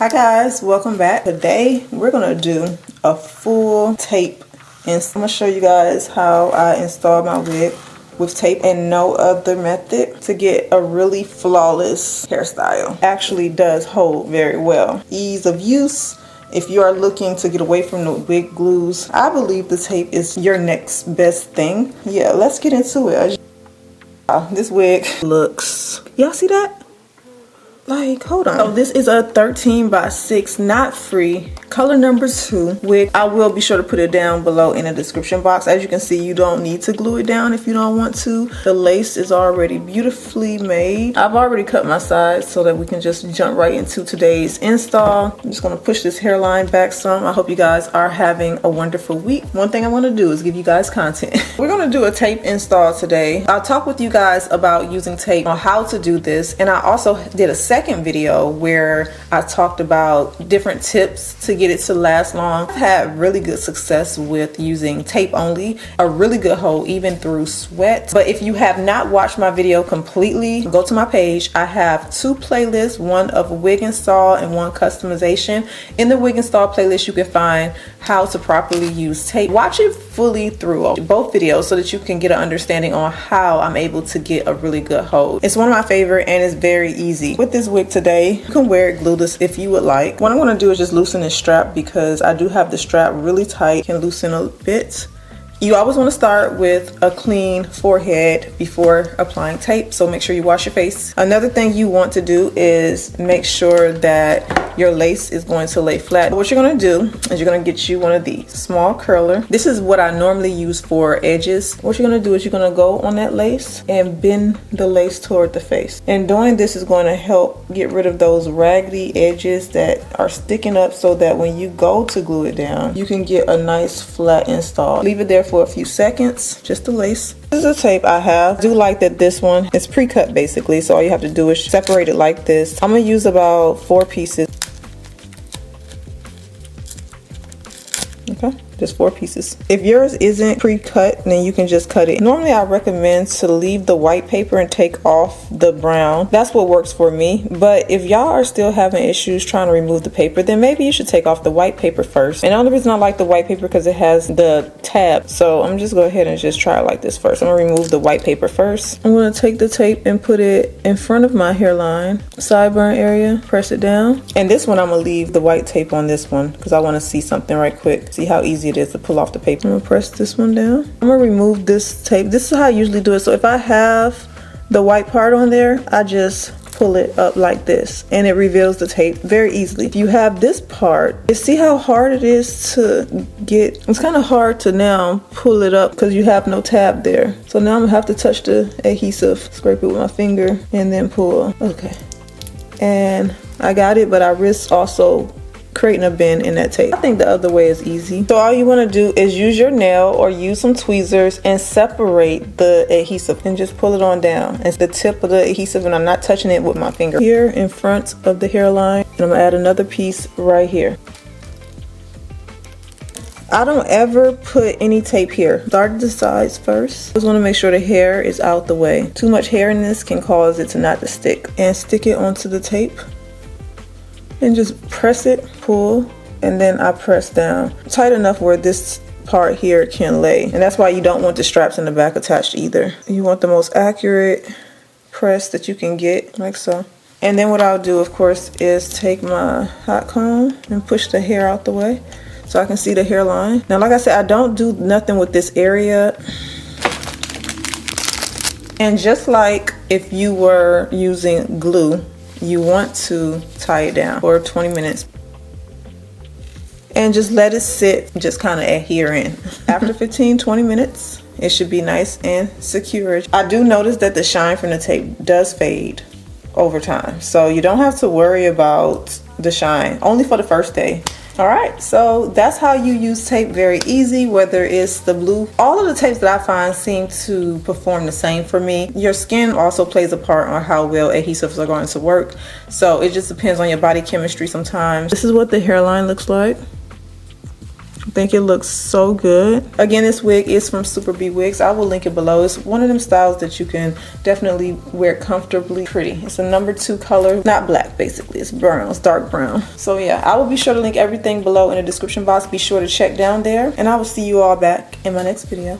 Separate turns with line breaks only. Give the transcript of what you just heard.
Hi guys, welcome back. Today we're gonna do a full tape and I'm gonna show you guys how I install my wig with tape and no other method to get a really flawless hairstyle. Actually does hold very well. Ease of use. If you are looking to get away from the wig glues, I believe the tape is your next best thing. Yeah, let's get into it. This wig looks, y'all see that? Like, hold on. So this is a 13x6 knot free color number 2 wig. I will be sure to put it down below in the description box. As you can see, you don't need to glue it down if you don't want to. The lace is already beautifully made. I've already cut my sides so that we can just jump right into today's install. I'm just gonna push this hairline back some. I hope you guys are having a wonderful week. One thing I wanna do is give you guys content. We're gonna do a tape install today. I'll talk with you guys about using tape, on how to do this, and I also did a second video where I talked about different tips to get it to last long. I've had really good success with using tape only, a really good hold even through sweat. But if you have not watched my video completely, go to my page. I have 2 playlists, one of wig install and one customization. In the wig install playlist, you can find how to properly use tape. Watch it fully through both videos so that you can get an understanding on how I'm able to get a really good hold. It's one of my favorite and it's very easy. With this wig today, you can wear it glueless if you would like. What I'm going to do is just loosen this strap because I do have the strap really tight. You can loosen a bit. You always want to start with a clean forehead before applying tape, so make sure you wash your face. Another thing you want to do is make sure that your lace is going to lay flat. What you're going to do is you're going to get you one of these small curler. This is what I normally use for edges. What you're going to do is you're going to go on that lace and bend the lace toward the face. And doing this is going to help get rid of those raggedy edges that are sticking up so that when you go to glue it down, you can get a nice flat install. Leave it there for a few seconds, just the lace. This is a tape I have. I do like that this one is pre-cut basically, so all you have to do is separate it like this. I'm gonna use about 4 pieces. Okay, just 4 pieces. If yours isn't pre-cut, then you can just cut it. Normally I recommend to leave the white paper and take off the brown. That's what works for me. But if y'all are still having issues trying to remove the paper, then maybe you should take off the white paper first. And the only reason I like the white paper because it has the tab. So I'm just go ahead and just try it like this first. I'm gonna remove the white paper first. I'm gonna take the tape and put it in front of my hairline, sideburn area, press it down. And this one I'm gonna leave the white tape on this one because I wanna see something right quick. See how easy it is to pull off the paper. I'm gonna press this one down. I'm gonna remove this tape. This is how I usually do it. So if I have the white part on there, I just pull it up like this and it reveals the tape very easily. If you have this part, you see how hard it is to get. It's kind of hard to now pull it up because you have no tab there. So now I'm gonna have to touch the adhesive, scrape it with my finger and then pull. Okay, and I got it, but I risk also creating a bend in that tape. I think the other way is easy. So all you want to do is use your nail or use some tweezers and separate the adhesive and just pull it on down. It's the tip of the adhesive and I'm not touching it with my finger. Here in front of the hairline, and I'm gonna add another piece right here. I don't ever put any tape here. Start at the sides first. Just want to make sure the hair is out the way. Too much hair in this can cause it to not to stick. And stick it onto the tape. And just press it, pull, and then I press down. Tight enough where this part here can lay. And that's why you don't want the straps in the back attached either. You want the most accurate press that you can get, like so. And then what I'll do, of course, is take my hot comb and push the hair out the way so I can see the hairline. Now, like I said, I don't do nothing with this area. And just like if you were using glue, you want to tie it down for 20 minutes and just let it sit, just kind of adhere in. After 15-20 minutes, it should be nice and secure. I do notice that the shine from the tape does fade over time, so you don't have to worry about the shine, only for the first day. All right, so that's how you use tape. Very easy, whether it's the blue. All of the tapes that I find seem to perform the same for me. Your skin also plays a part on how well adhesives are going to work. So it just depends on your body chemistry sometimes. This is what the hairline looks like. I think it looks so good. Again, this wig is from Superbwigs. I will link it below. It's one of them styles that you can definitely wear comfortably. Pretty. It's a number 2 color, not black basically. It's brown, it's dark brown. So yeah, I will be sure to link everything below in the description box. Be sure to check down there, and I will see you all back in my next video.